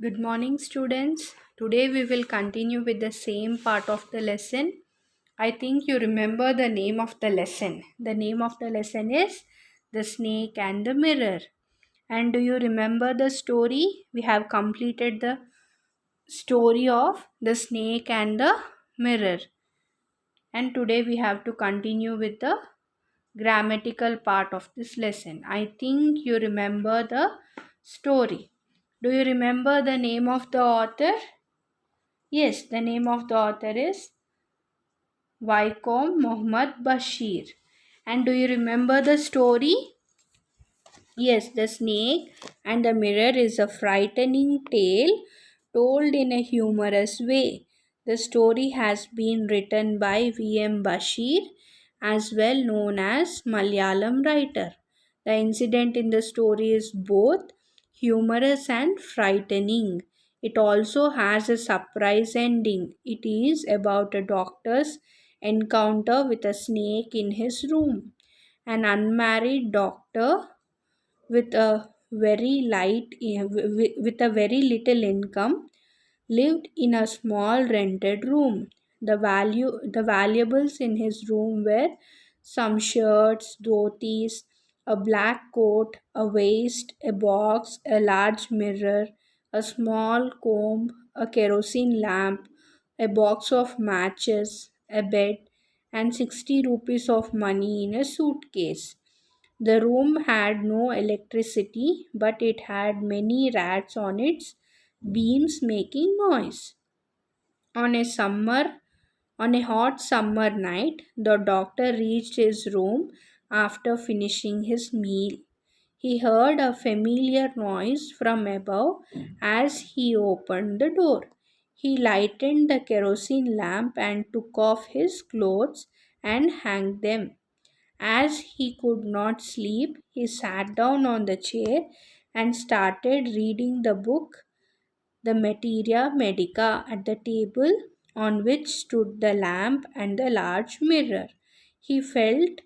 Good morning, students. Today we will continue with the same part of the lesson. I think you remember the name of the lesson. The name of the lesson is The Snake and the Mirror. And do you remember the story? We have completed the story of the snake and the mirror. And today we have to continue with the grammatical part of this lesson. I think you remember the story. Do you remember the name of the author? Yes, the name of the author is Vaikom Muhammad Bashir. And do you remember the story? Yes, the snake and the mirror is a frightening tale told in a humorous way. The story has been written by V.M. Bashir, as well known as Malayalam writer. The incident in the story is both humorous and frightening. It also has a surprise ending. It is about a doctor's encounter with a snake in his room. An unmarried doctor with a with a very little income lived in a small rented room. The valuables in his room were some shirts, dhotis, a black coat, a vest, a box, a large mirror, a small comb, a kerosene lamp, a box of matches, a bed, and 60 rupees of money in a suitcase. The room had no electricity, but it had many rats on its beams making noise. On a summer on a hot summer night, the doctor reached his room after finishing his meal. He heard a familiar noise from above as he opened the door. He lighted the kerosene lamp and took off his clothes and hung them. As he could not sleep, he sat down on the chair and started reading the book, the Materia Medica, at the table on which stood the lamp and the large mirror. He felt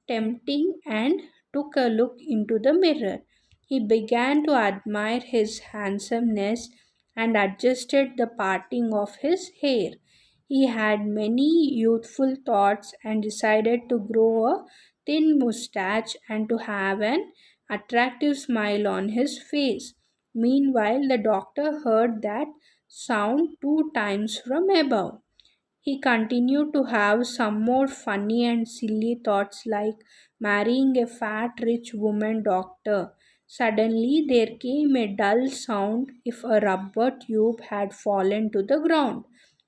tempting and took a look into the mirror. He began to admire his handsomeness and adjusted the parting of his hair. He had many youthful thoughts and decided to grow a thin mustache and to have an attractive smile on his face. Meanwhile, the doctor heard that sound 2 times from above. He continued to have some more funny and silly thoughts like marrying a fat rich woman doctor. Suddenly there came a dull sound if a rubber tube had fallen to the ground.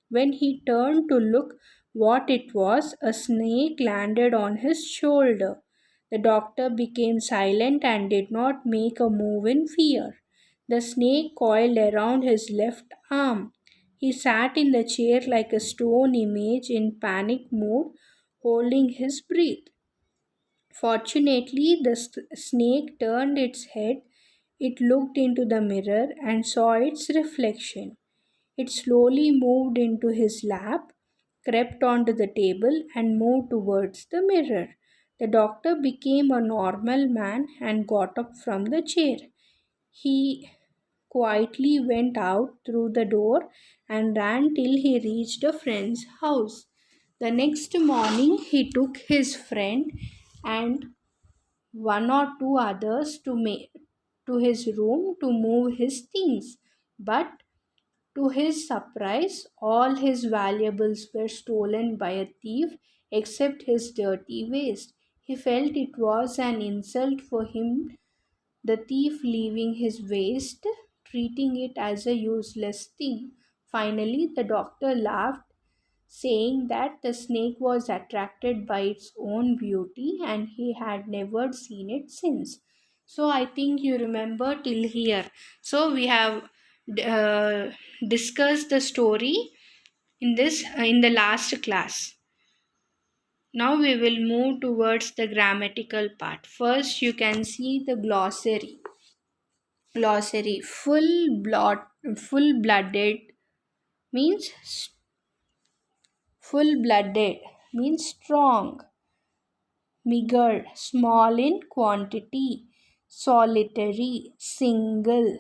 When he turned to look what it was, a snake landed on his shoulder. The doctor became silent and did not make a move in fear. The snake coiled around his left arm. He sat in the chair like a stone image in panic mood, holding his breath. Fortunately, the snake turned its head. It looked into the mirror and saw its reflection. It slowly moved into his lap, crept onto the table, and moved towards the mirror. The doctor became a normal man and got up from the chair. He quietly went out through the door and ran till he reached a friend's house. The next morning, he took his friend and one or two others to his room to move his things. But to his surprise, all his valuables were stolen by a thief except his dirty waist. He felt it was an insult for him, the thief leaving his waist, treating it as a useless thing. Finally, the doctor laughed, saying that the snake was attracted by its own beauty and he had never seen it since. So, I think you remember till here. So, we have uh, discussed the story in the last class. Now we will move towards the grammatical part. First, you can see the glossary. Glossary: full blooded means full blooded means strong. Meager, small in quantity. Solitary, single.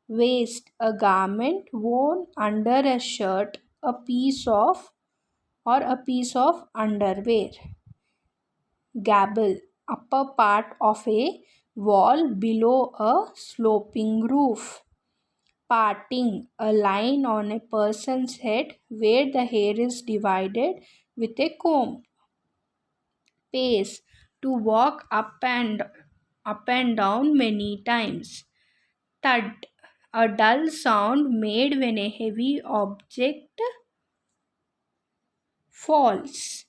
Waist, a garment worn under a shirt, a piece of a piece of underwear. Gable, upper part of a wall below a sloping roof. Parting, a line on a person's head where the hair is divided with a comb. Pace, to walk up and down many times. Thud, a dull sound made when a heavy object falls.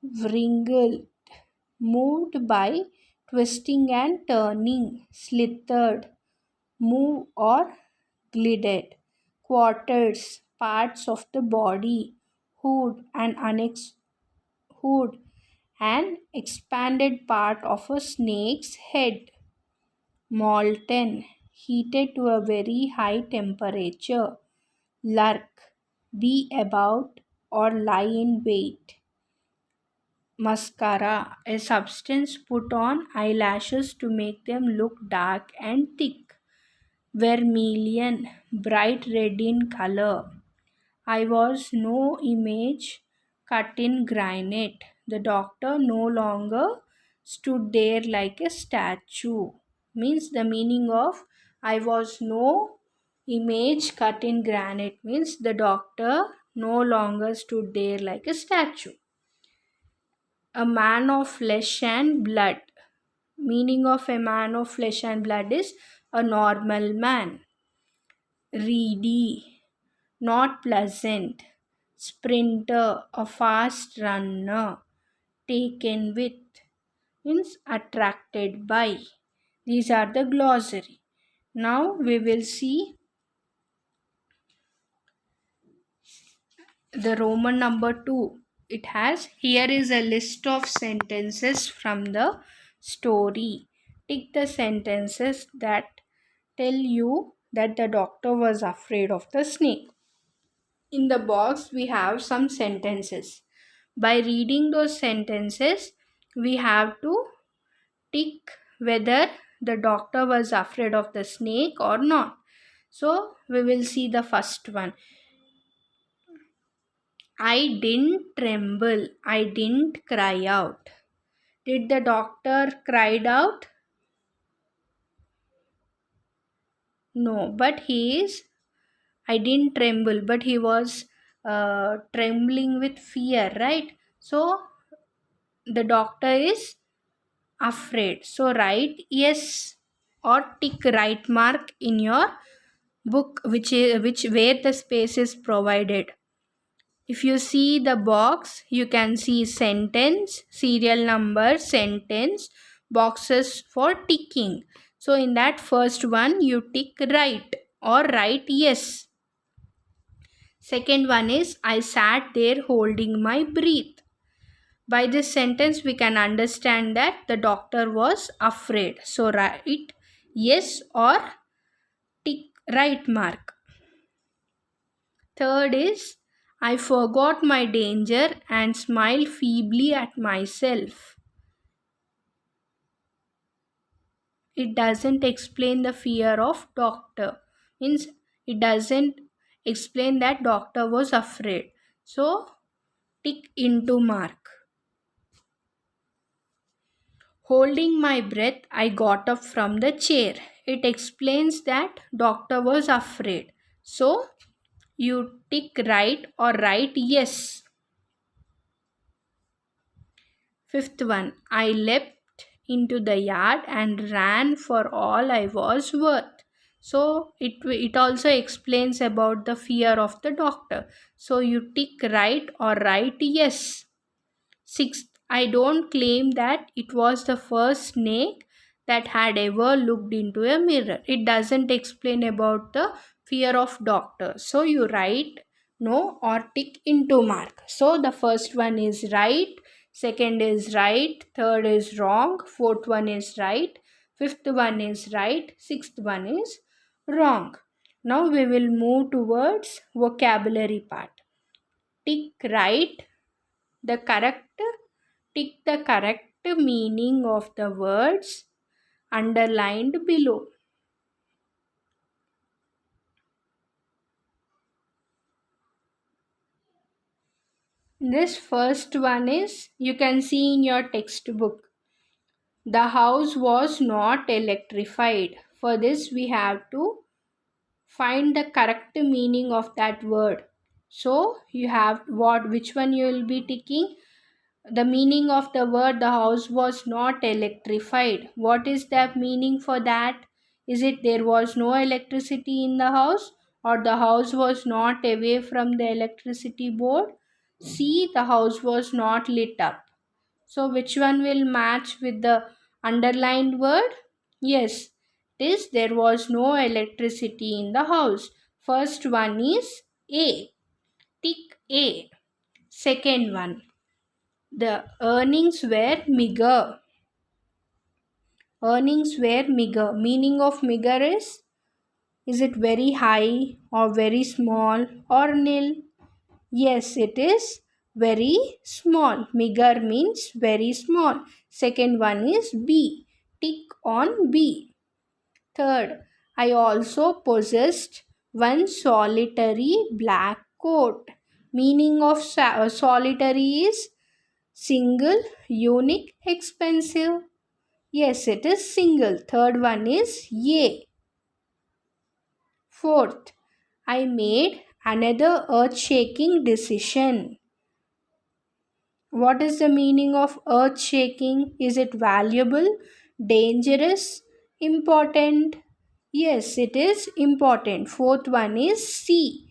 Wringle, moved by twisting and turning. Slithered, move or glided. Quarters, parts of the body. Hood, hood, an expanded part of a snake's head. Molten, heated to a very high temperature. Lurk, be about or lie in wait. Mascara, a substance put on eyelashes to make them look dark and thick. Vermilion, bright red in color. I was no image cut in granite. The doctor no longer stood there like a statue. Means the meaning of I was no image cut in granite means the doctor no longer stood there like a statue. A man of flesh and blood. Meaning of a man of flesh and blood is a normal man. Reedy, not pleasant. Sprinter, a fast runner. Taken with means attracted by. These are the glossary. Now we will see the Roman number 2. It has here is a list of sentences from the story. Tick the sentences that tell you that the doctor was afraid of the snake. In the box we have some sentences. By reading those sentences we have to tick whether the doctor was afraid of the snake or not. So we will see the first one. I didn't tremble. I didn't cry out. Did the doctor cried out? No, but I didn't tremble, but he was trembling with fear, right? So the doctor is afraid. So write yes or tick right mark in your book which where the space is provided. If you see the box, you can see sentence, serial number, sentence, boxes for ticking. So in that first one, you tick right or write yes. Second one is I sat there holding my breath. By this sentence, we can understand that the doctor was afraid. So write yes or tick right mark. Third is I forgot my danger and smiled feebly at myself. It doesn't explain the fear of doctor. Means it doesn't explain that doctor was afraid. So tick into mark. Holding my breath, I got up from the chair. It explains that doctor was afraid. So you tick right or write yes. Fifth one, I leapt into the yard and ran for all I was worth. So it also explains about the fear of the doctor. So you tick right or write yes. Sixth, I don't claim that it was the first snake that had ever looked into a mirror. It doesn't explain about the fear of doctor. So you write no or tick into mark. So the first one is right, second is right, third is wrong, fourth one is right, fifth one is right, sixth one is wrong. Now we will move towards vocabulary part. Tick right the correct tick the correct meaning of the words underlined below. This first one is you can see in your textbook. The house was not electrified. For this, we have to find the correct meaning of that word. So you have which one you will be ticking? The meaning of the word the house was not electrified. What is the meaning for that? Is it there was no electricity in the house, or the house was not away from the electricity board? C, the house was not lit up. So which one will match with the underlined word? Yes, it is there was no electricity in the house. First one is A. Tick A. Second one. The earnings were meager. Earnings were meager. Meaning of meager is it very high or very small or nil? Yes, it is very small. Meager means very small. Second one is B. Tick on B. Third, I also possessed one solitary black coat. Meaning of solitary is single, unique, expensive. Yes, it is single. Third one is A. Fourth, I made another earth shaking decision. What is the meaning of earth shaking? Is it valuable, dangerous, important? Yes, it is important. Fourth one is C.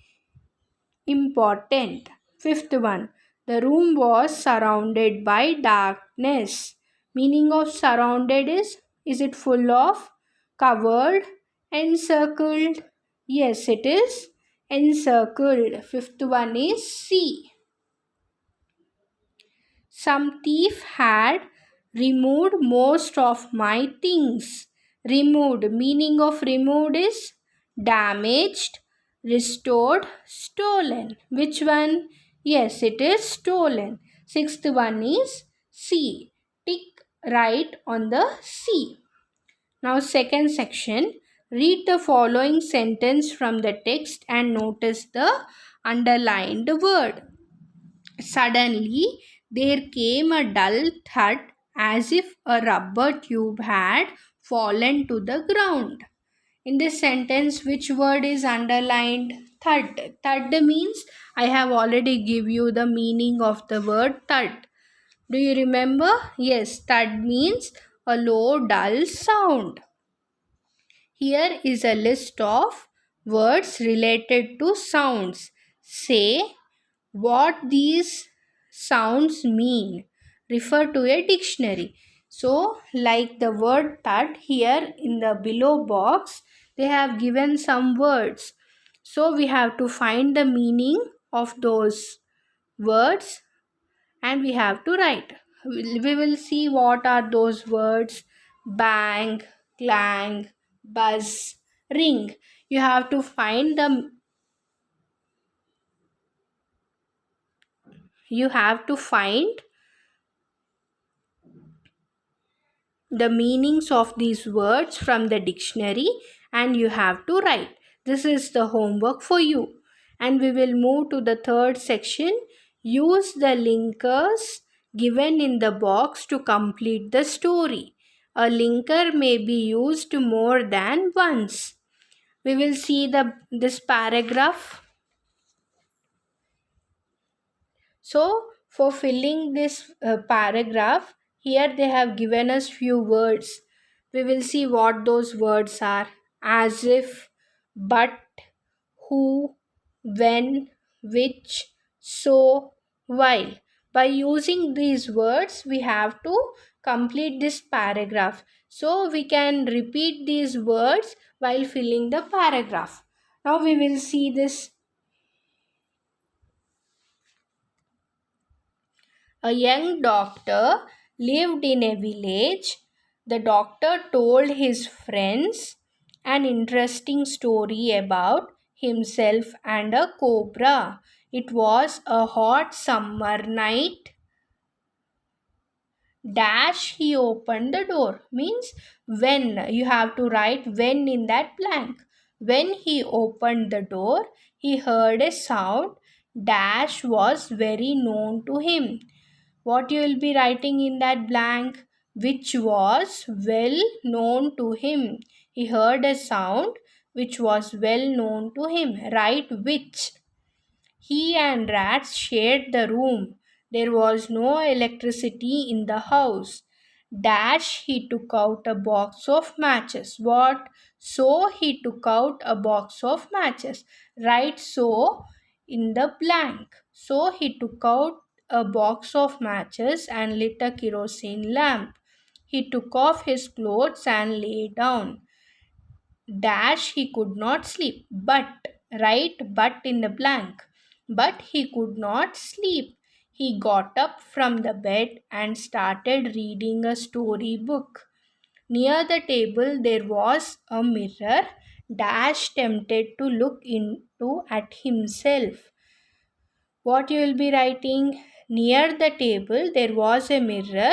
Important. Fifth one. The room was surrounded by darkness. Meaning of surrounded is it full of, covered, encircled? Yes, it is encircled. Fifth one is C. Some thief had removed most of my things. Removed. Meaning of removed is damaged, restored, stolen. Which one? Yes, it is stolen. Sixth one is C. Tick right on the C. Now, second section. Read the following sentence from the text and notice the underlined word. Suddenly, there came a dull thud as if a rubber tube had fallen to the ground. In this sentence, which word is underlined? Thud. Thud means I have already give you the meaning of the word thud. Do you remember? Yes, thud means a low, dull sound. Here is a list of words related to sounds. Say what these sounds mean. Refer to a dictionary. So, like the word thud, here in the below box, they have given some words. So, we have to find the meaning of those words and we have to write. We will see what are those words: bang, clang, buzz, ring. You have to find the meanings of these words from the dictionary and you have to write. This is the homework for you. And we will move to the third section. Use the linkers given in the box to complete the story. A linker may be used more than once. We will see this paragraph. So, for filling this paragraph, here they have given us few words. We will see what those words are: as if, but, who, when, which, so, while. By using these words, we have to complete this paragraph. So, we can repeat these words while filling the paragraph. Now, we will see this. A young doctor lived in a village. The doctor told his friends an interesting story about himself and a cobra. It was a hot summer night. Dash, he opened the door. Means when. You have to write when in that blank. When he opened the door, he heard a sound. dash was very known to him. What you will be writing in that blank? Which was well known to him. He heard a sound which was well known to him. Write which. He and rats shared the room. There was no electricity in the house. Dash, he took out a box of matches. What? So he took out a box of matches. Write so in the blank. So he took out a box of matches and lit a kerosene lamp. He took off his clothes and lay down. Dash, he could not sleep. But, write but in the blank. But he could not sleep. He got up from the bed and started reading a story book. Near the table there was a mirror. Dash tempted to look into at himself. What you will be writing? Near the table there was a mirror.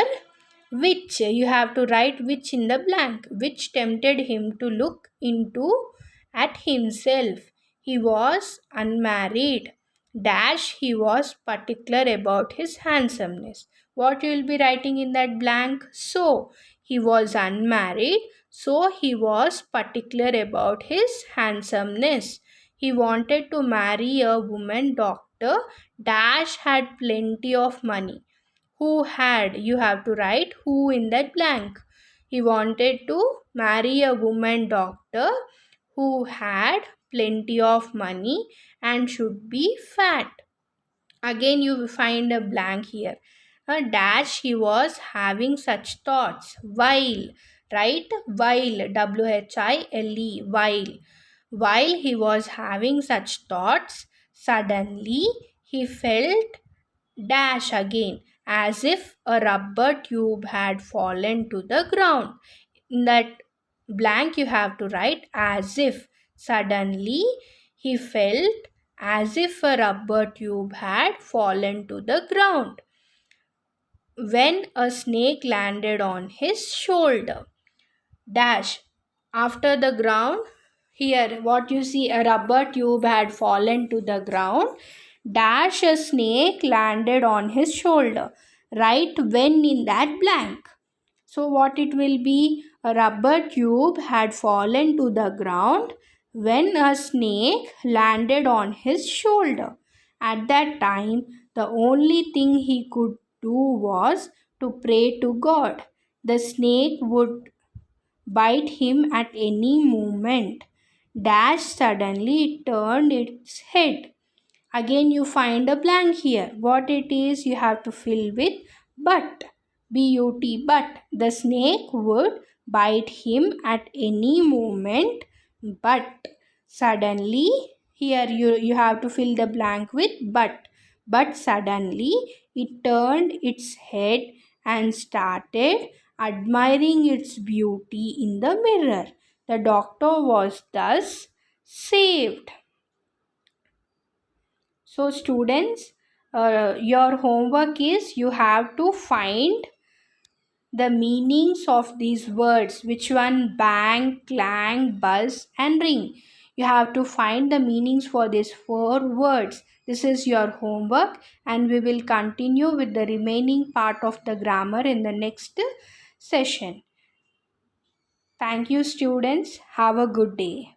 Which you have to write which in the blank. Which tempted him to look into at himself. He was unmarried. Dash, he was particular about his handsomeness. What you will be writing in that blank? So he was unmarried, so he was particular about his handsomeness. He wanted to marry a woman doctor. Dash had plenty of money. Who had? You have to write who in that blank. He wanted to marry a woman doctor who had plenty of money and should be fat. Again, you find a blank here. A dash, he was having such thoughts while, right? While, while, while he was having such thoughts, suddenly he felt dash again, as if a rubber tube had fallen to the ground. In that blank, you have to write as if. Suddenly, he felt as if a rubber tube had fallen to the ground when a snake landed on his shoulder. Dash. After the ground, here what you see, a rubber tube had fallen to the ground. Dash, a snake landed on his shoulder. Write when in that blank. So what it will be? A rubber tube had fallen to the ground when a snake landed on his shoulder. At that time, the only thing he could do was to pray to God. The snake would bite him at any moment. Dash, suddenly it turned its head. Again, you find a blank here. What it is, you have to fill with but. B-U-T, but. The snake would bite him at any moment, but. Suddenly, here you have to fill the blank with but. But suddenly, it turned its head and started admiring its beauty in the mirror. The doctor was thus saved. So students, your homework is you have to find the meanings of these words. Which one? Bang, clang, buzz and ring. You have to find the meanings for these 4 words. This is your homework and we will continue with the remaining part of the grammar in the next session. Thank you students. Have a good day.